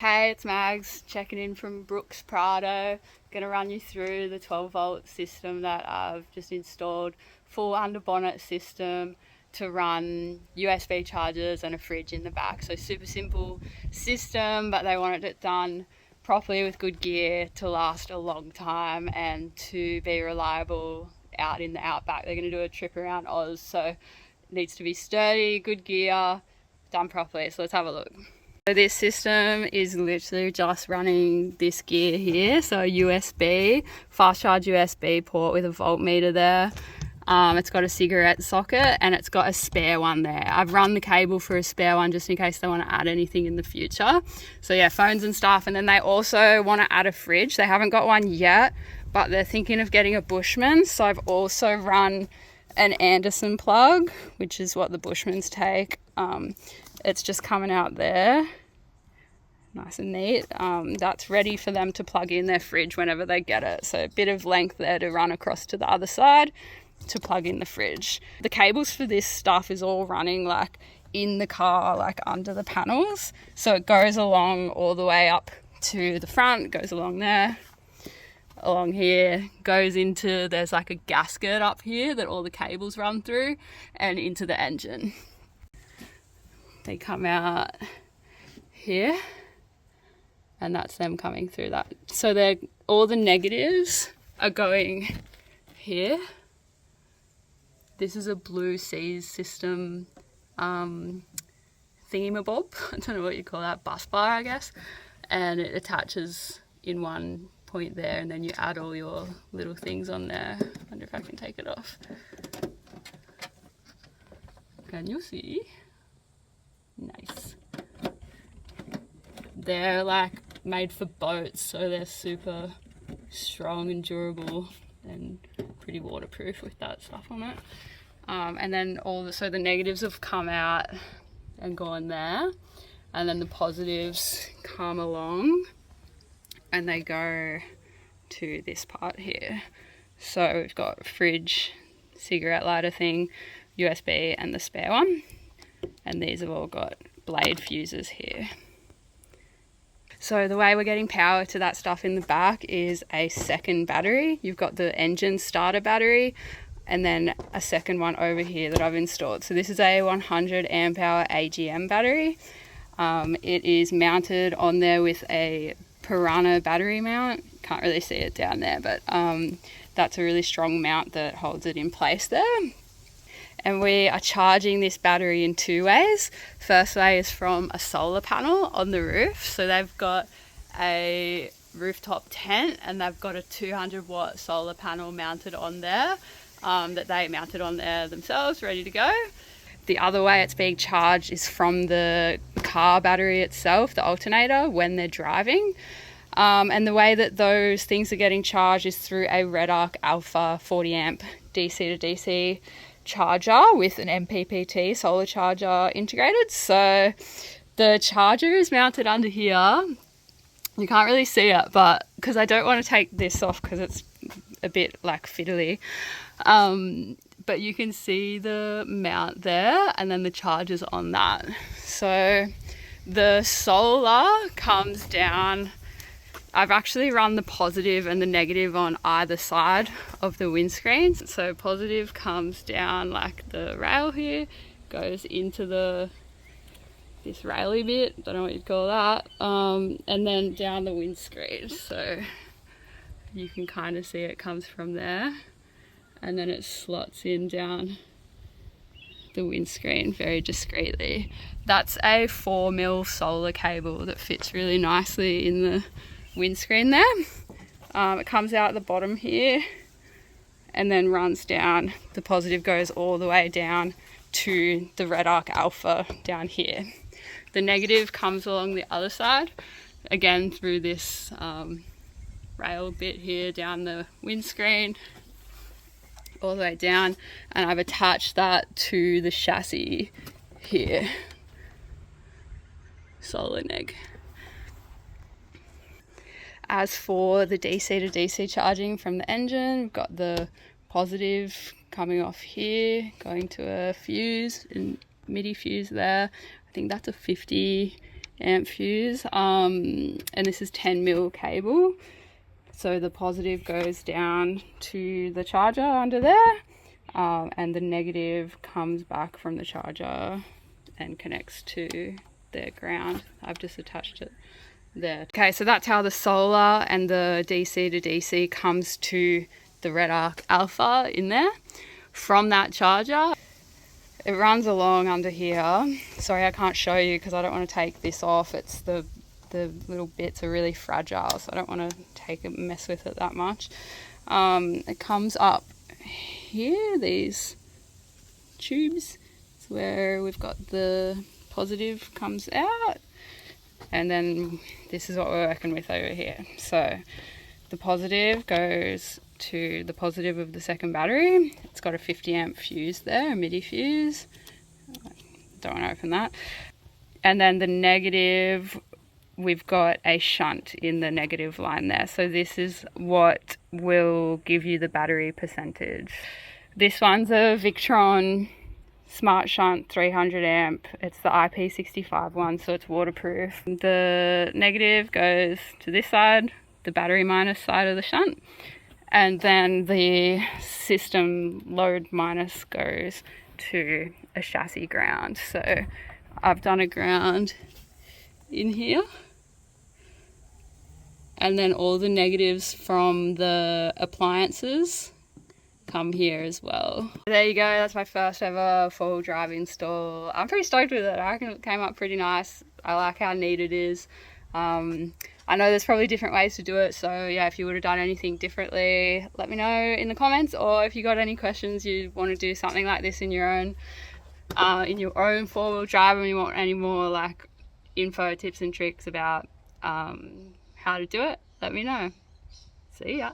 Hey, it's Mags checking in from Brooks Prado. Gonna run you through the 12-volt system that I've just installed. Full under-bonnet system to run USB chargers and a fridge in the back. So super simple system, but they wanted it done properly with good gear to last a long time and to be reliable out in the outback. They're gonna do a trip around Oz, so it needs to be sturdy, good gear, done properly. So let's have a look. So this system is literally just running this gear here. So USB, fast charge USB port with a voltmeter there. It's got a cigarette socket and it's got a spare one there. I've run the cable for a spare one just in case they want to add anything in the future. So yeah, phones and stuff. And then they also want to add a fridge. They haven't got one yet, but they're thinking of getting a Bushman. So I've also run an Anderson plug, which is what the Bushmans take. It's just coming out there, nice and neat. That's ready for them to plug in their fridge whenever they get it. So a bit of length there to run across to the other side to plug in the fridge. The cables for this stuff is all running like in the car, like under the panels. So it goes along all the way up to the front, goes along there, along here, goes into, there's like a gasket up here that all the cables run through, and into the engine. They come out here and that's them coming through that. So they're, all the negatives are going here. This is a Blue Seas system thingamabob. I don't know what you call that, bus bar I guess. And it attaches in one point there and then you add all your little things on there. I wonder if I can take it off. Can you see? Nice. They're like made for boats, so they're super strong and durable and pretty waterproof with that stuff on it. And then so the negatives have come out and gone there, and then the positives come along and they go to this part here. So we've got fridge, cigarette lighter thing, USB and the spare one. And these have all got blade fuses here. So the way we're getting power to that stuff in the back is a second battery. You've got the engine starter battery and then a second one over here that I've installed. So this is a 100 amp hour AGM battery. It is mounted on there with a Piranha battery mount. Can't really see it down there, but that's a really strong mount that holds it in place there. And we are charging this battery in two ways. First way is from a solar panel on the roof. So they've got a rooftop tent and they've got a 200-watt solar panel mounted on there that they mounted on there themselves, ready to go. The other way it's being charged is from the car battery itself, the alternator, when they're driving. And the way that those things are getting charged is through a Red Arc Alpha 40 amp DC to DC charger with an MPPT solar charger integrated. So the charger is mounted under here. You can't really see it, but because I don't want to take this off because it's a bit like fiddly. But you can see the mount there and then the charger's on that. So the solar comes down. I've actually run the positive and the negative on either side of the windscreen. So positive comes down like the rail here, goes into this raily bit, don't know what you'd call that, and then down the windscreen. So you can kind of see it comes from there and then it slots in down the windscreen very discreetly. That's a 4mm solar cable that fits really nicely in the windscreen there. It comes out the bottom here and then runs down. The positive goes all the way down to the Red Arc Alpha down here. The negative comes along the other side, again through this rail bit here down the windscreen, all the way down, and I've attached that to the chassis here. Solar neg. As for the DC to DC charging from the engine, we've got the positive coming off here, going to a fuse, a MIDI fuse there. I think that's a 50 amp fuse, and this is 10mm cable. So the positive goes down to the charger under there, and the negative comes back from the charger and connects to the ground. I've just attached it there. Okay, so that's how the solar and the DC to DC comes to the Red Arc Alpha in there from that charger. It runs along under here. Sorry, I can't show you because I don't want to take this off. It's the little bits are really fragile, so I don't want to mess with it that much. It comes up here, these tubes. It's where we've got the positive comes out, and then this is what we're working with over here. So the positive goes to the positive of the second battery. It's got a 50 amp fuse there, a MIDI fuse. Don't want to open that. And then the negative, we've got a shunt in the negative line there. So this is what will give you the battery percentage. This one's a Victron Smart Shunt 300 amp. It's the IP65 one, so it's waterproof. The negative goes to this side, the battery minus side of the shunt. And then the system load minus goes to a chassis ground. So I've done a ground in here. And then all the negatives from the appliances come here as well. There you go, that's my first ever four-wheel drive install. I'm pretty stoked with it. I reckon it came up pretty nice. I like how neat it is. I know there's probably different ways to do it, so yeah, if you would have done anything differently, let me know in the comments, or if you got any questions, you want to do something like this in your own four-wheel drive, and you want any more like info, tips and tricks about how to do it, let me know. See ya.